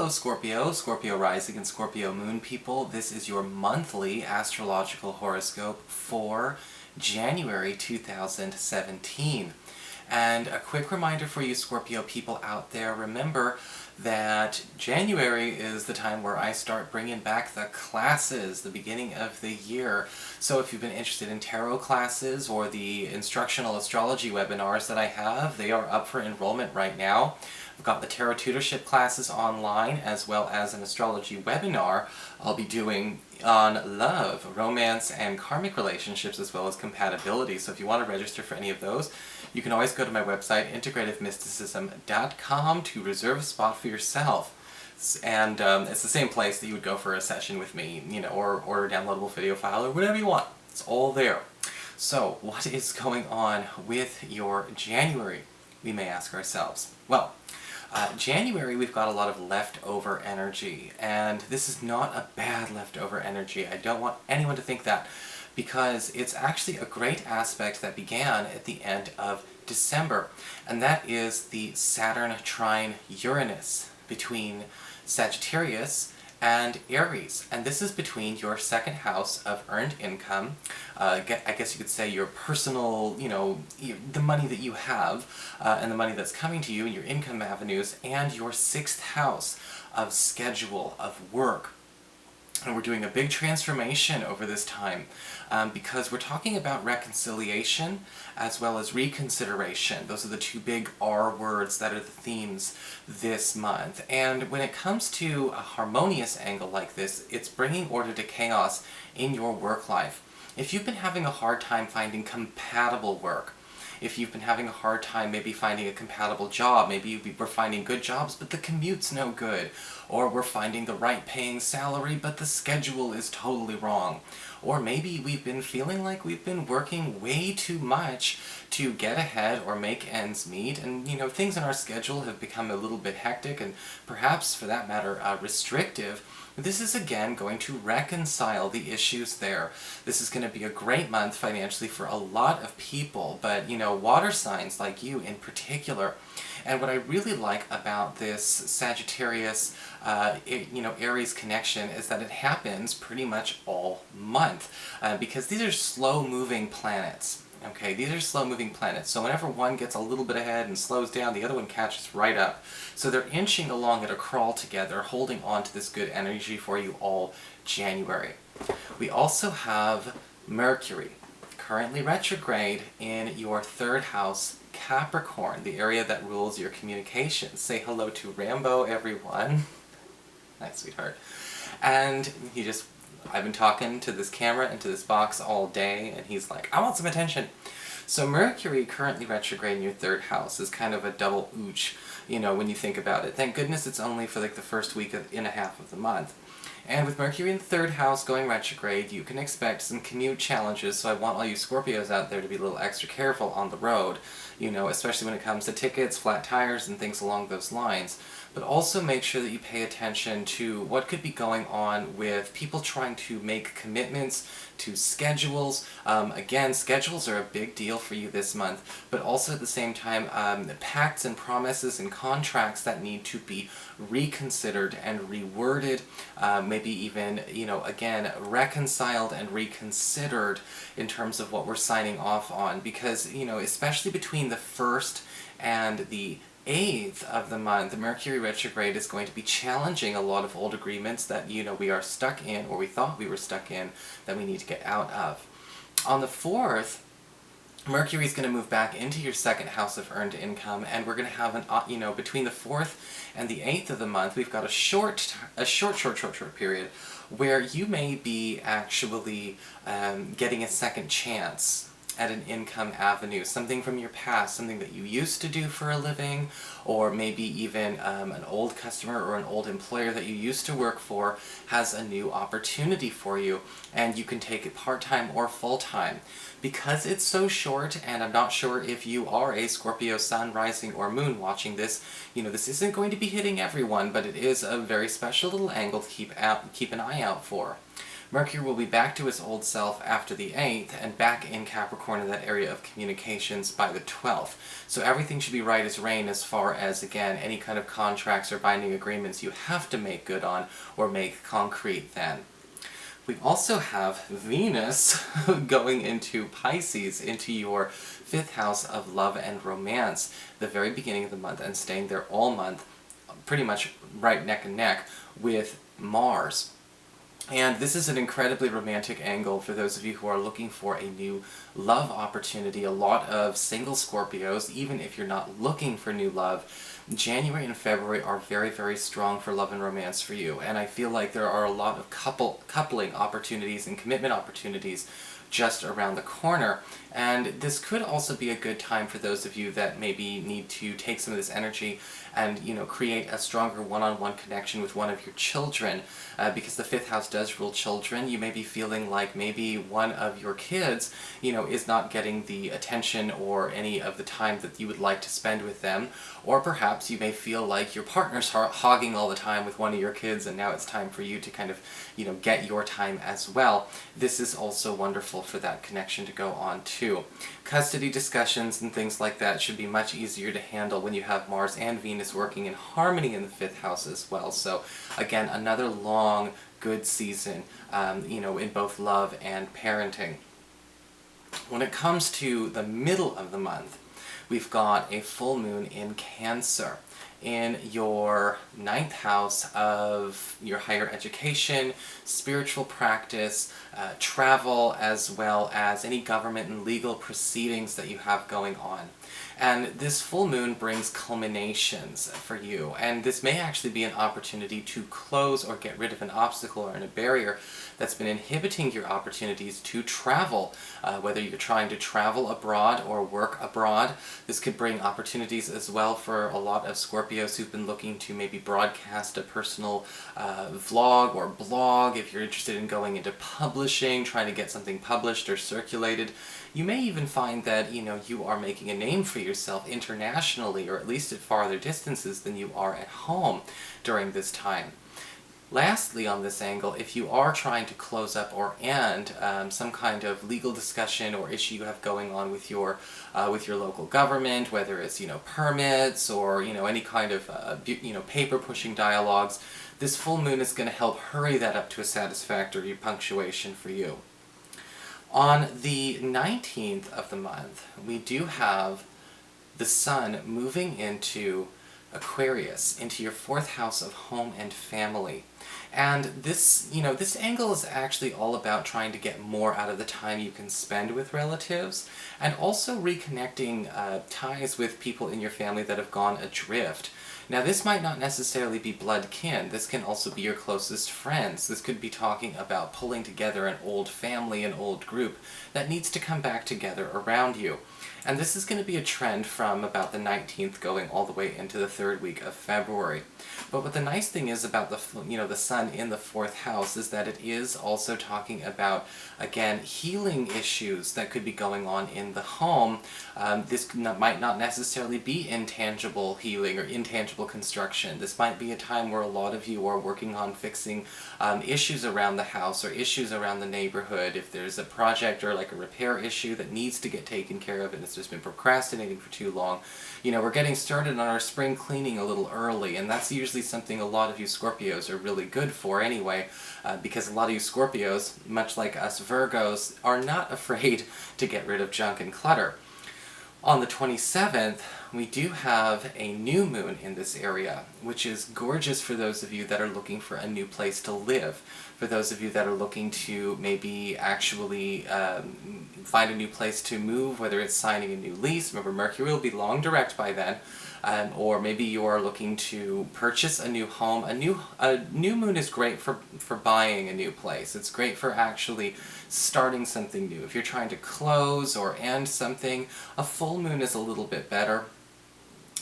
Hello Scorpio, Scorpio rising and Scorpio moon people. This is your monthly astrological horoscope for January 2017. And a quick reminder for you Scorpio people out there, remember that January is the time where I start bringing back the classes, the beginning of the year. So if you've been interested in tarot classes or the instructional astrology webinars that I have, they are up for enrollment right now. I've got the tarot tutorship classes online as well as an astrology webinar I'll be doing on love, romance, and karmic relationships as well as compatibility. So if you want to register for any of those, you can always go to my website, integrativemysticism.com, to reserve a spot for yourself. And it's the same place that you would go for a session with me, or order a downloadable video file or whatever you want. It's all there. So what is going on with your January, we may ask ourselves? Well, January we've got a lot of leftover energy, and this is not a bad leftover energy. I don't want anyone to think that, because it's actually a great aspect that began at the end of December, and that is the Saturn trine Uranus between Sagittarius and Aries. And this is between your second house of earned income, I guess you could say your personal, the money that you have, and the money that's coming to you, and your income avenues, and your sixth house of schedule, of work. And we're doing a big transformation over this time because we're talking about reconciliation as well as reconsideration. Those are the two big R words that are the themes this month. And when it comes to a harmonious angle like this, it's bringing order to chaos in your work life. If you've been having a hard time finding compatible work, if you've been having a hard time maybe finding a compatible job, maybe we're finding good jobs but the commute's no good, or we're finding the right paying salary but the schedule is totally wrong, or maybe we've been feeling like we've been working way too much to get ahead or make ends meet, and things in our schedule have become a little bit hectic and perhaps for that matter restrictive. This is again going to reconcile the issues there. This is going to be a great month financially for a lot of people, but water signs like you in particular. And what I really like about this Sagittarius, Aries connection is that it happens pretty much all month, because these are slow-moving planets. Okay, these are slow-moving planets, so whenever one gets a little bit ahead and slows down, the other one catches right up. So they're inching along at a crawl together, holding on to this good energy for you all January. We also have Mercury, currently retrograde in your third house, Capricorn, the area that rules your communications. Say hello to Rambo, everyone. Nice, sweetheart. And I've been talking to this camera and to this box all day, and he's like, I want some attention. So Mercury, currently retrograde in your third house, is kind of a double ooch, when you think about it. Thank goodness it's only for like the first week and a half of the month. And with Mercury in the third house going retrograde, you can expect some commute challenges, so I want all you Scorpios out there to be a little extra careful on the road, especially when it comes to tickets, flat tires, and things along those lines. But also make sure that you pay attention to what could be going on with people trying to make commitments to schedules. Again, schedules are a big deal for you this month, but also at the same time, pacts and promises and contracts that need to be reconsidered and reworded, maybe even, again, reconciled and reconsidered in terms of what we're signing off on, because, especially between the 1st and the 8th of the month, the Mercury retrograde is going to be challenging a lot of old agreements that, we are stuck in, or we thought we were stuck in, that we need to get out of. On the 4th, Mercury is going to move back into your second house of earned income, and we're going to have between the 4th and the 8th of the month, we've got a short period where you may be actually getting a second chance at an income avenue, something from your past, something that you used to do for a living, or maybe even an old customer or an old employer that you used to work for has a new opportunity for you, and you can take it part-time or full-time. Because it's so short, and I'm not sure if you are a Scorpio sun, rising, or moon watching this, this isn't going to be hitting everyone, but it is a very special little angle to keep an eye out for. Mercury will be back to its old self after the 8th and back in Capricorn in that area of communications by the 12th. So everything should be right as rain as far as, again, any kind of contracts or binding agreements you have to make good on or make concrete then. We also have Venus going into Pisces, into your 5th house of love and romance, the very beginning of the month, and staying there all month, pretty much right neck and neck with Mars. And this is an incredibly romantic angle for those of you who are looking for a new love opportunity. A lot of single Scorpios, even if you're not looking for new love, January and February are very, very strong for love and romance for you. And I feel like there are a lot of coupling opportunities and commitment opportunities just around the corner. And this could also be a good time for those of you that maybe need to take some of this energy and, create a stronger one-on-one connection with one of your children, because the 5th house does rule children. You may be feeling like maybe one of your kids, is not getting the attention or any of the time that you would like to spend with them, or perhaps you may feel like your partner's hogging all the time with one of your kids and now it's time for you to kind of, get your time as well. This is also wonderful for that connection to go on too. Custody discussions and things like that should be much easier to handle when you have Mars and Venus working in harmony in the 5th house as well. So again, another long, good season, in both love and parenting. When it comes to the middle of the month, we've got a full moon in Cancer, in your 9th house of your higher education, spiritual practice, travel, as well as any government and legal proceedings that you have going on. And this full moon brings culminations for you, and this may actually be an opportunity to close or get rid of an obstacle or a barrier that's been inhibiting your opportunities to travel, whether you're trying to travel abroad or work abroad. This could bring opportunities as well for a lot of Scorpios who've been looking to maybe broadcast a personal vlog or blog. If you're interested in going into publishing, trying to get something published or circulated, you may even find that, you are making a name for yourself internationally, or at least at farther distances than you are at home during this time. Lastly, on this angle, if you are trying to close up or end some kind of legal discussion or issue you have going on with your local government, whether it's permits or any kind of paper pushing dialogues, this full moon is going to help hurry that up to a satisfactory punctuation for you. On the 19th of the month, we do have the Sun moving into Aquarius, into your 4th house of home and family. And this, this angle is actually all about trying to get more out of the time you can spend with relatives, and also reconnecting ties with people in your family that have gone adrift. Now, this might not necessarily be blood kin. This can also be your closest friends. This could be talking about pulling together an old family, an old group that needs to come back together around you. And this is going to be a trend from about the 19th going all the way into the 3rd week of February. But what the nice thing is about the Sun in the 4th house is that it is also talking about, again, healing issues that could be going on in the home. This might not necessarily be intangible healing or intangible construction. This might be a time where a lot of you are working on fixing issues around the house or issues around the neighborhood. If there's a project or like a repair issue that needs to get taken care of and it's just been procrastinating for too long, we're getting started on our spring cleaning a little early, and that's usually something a lot of you Scorpios are really good for anyway, because a lot of you Scorpios, much like us Virgos, are not afraid to get rid of junk and clutter. On the 27th, we do have a new moon in this area, which is gorgeous for those of you that are looking for a new place to live, for those of you that are looking to maybe actually find a new place to move, whether it's signing a new lease. Remember, Mercury will be long direct by then. Or maybe you are looking to purchase a new home. A new moon is great for buying a new place. It's great for actually starting something new. If you're trying to close or end something, a full moon is a little bit better.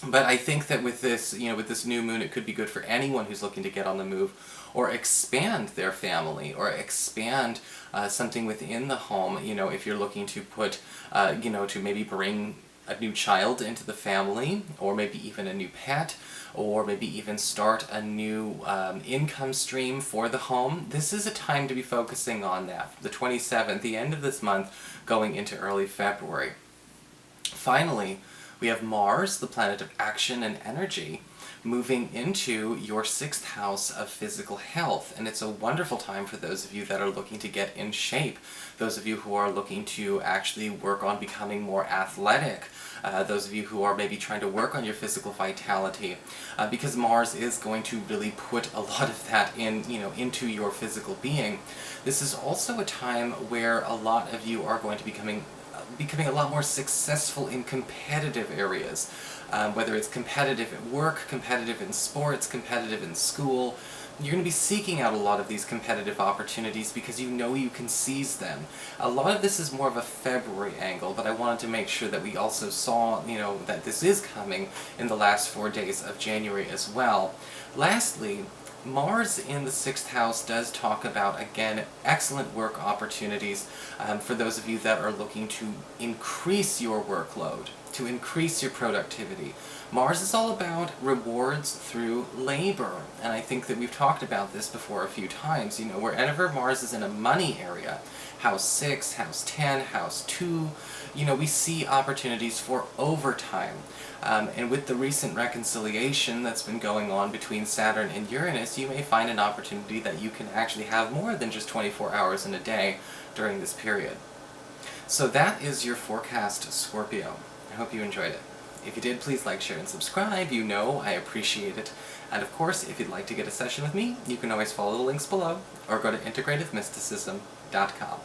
But I think that with this, with this new moon, it could be good for anyone who's looking to get on the move or expand their family or expand something within the home. If you're looking to put, to maybe bring a new child into the family, or maybe even a new pet, or maybe even start a new income stream for the home. This is a time to be focusing on that. The 27th, the end of this month, going into early February. Finally, we have Mars, the planet of action and energy, moving into your 6th house of physical health. And it's a wonderful time for those of you that are looking to get in shape, those of you who are looking to actually work on becoming more athletic, those of you who are maybe trying to work on your physical vitality, because Mars is going to really put a lot of that into your physical being. This is also a time where a lot of you are going to becoming a lot more successful in competitive areas, whether it's competitive at work, competitive in sports, competitive in school. You're going to be seeking out a lot of these competitive opportunities because you know you can seize them. A lot of this is more of a February angle, but I wanted to make sure that we also saw, that this is coming in the last 4 days of January as well. Lastly, Mars in the 6th house does talk about, again, excellent work opportunities for those of you that are looking to increase your workload, to increase your productivity. Mars is all about rewards through labor, and I think that we've talked about this before a few times. Wherever Mars is in a money area, house 6, house 10, house 2, we see opportunities for overtime. And with the recent reconciliation that's been going on between Saturn and Uranus, you may find an opportunity that you can actually have more than just 24 hours in a day during this period. So that is your forecast, Scorpio. I hope you enjoyed it. If you did, please like, share, and subscribe. I appreciate it. And of course, if you'd like to get a session with me, you can always follow the links below, or go to integrativemysticism.com.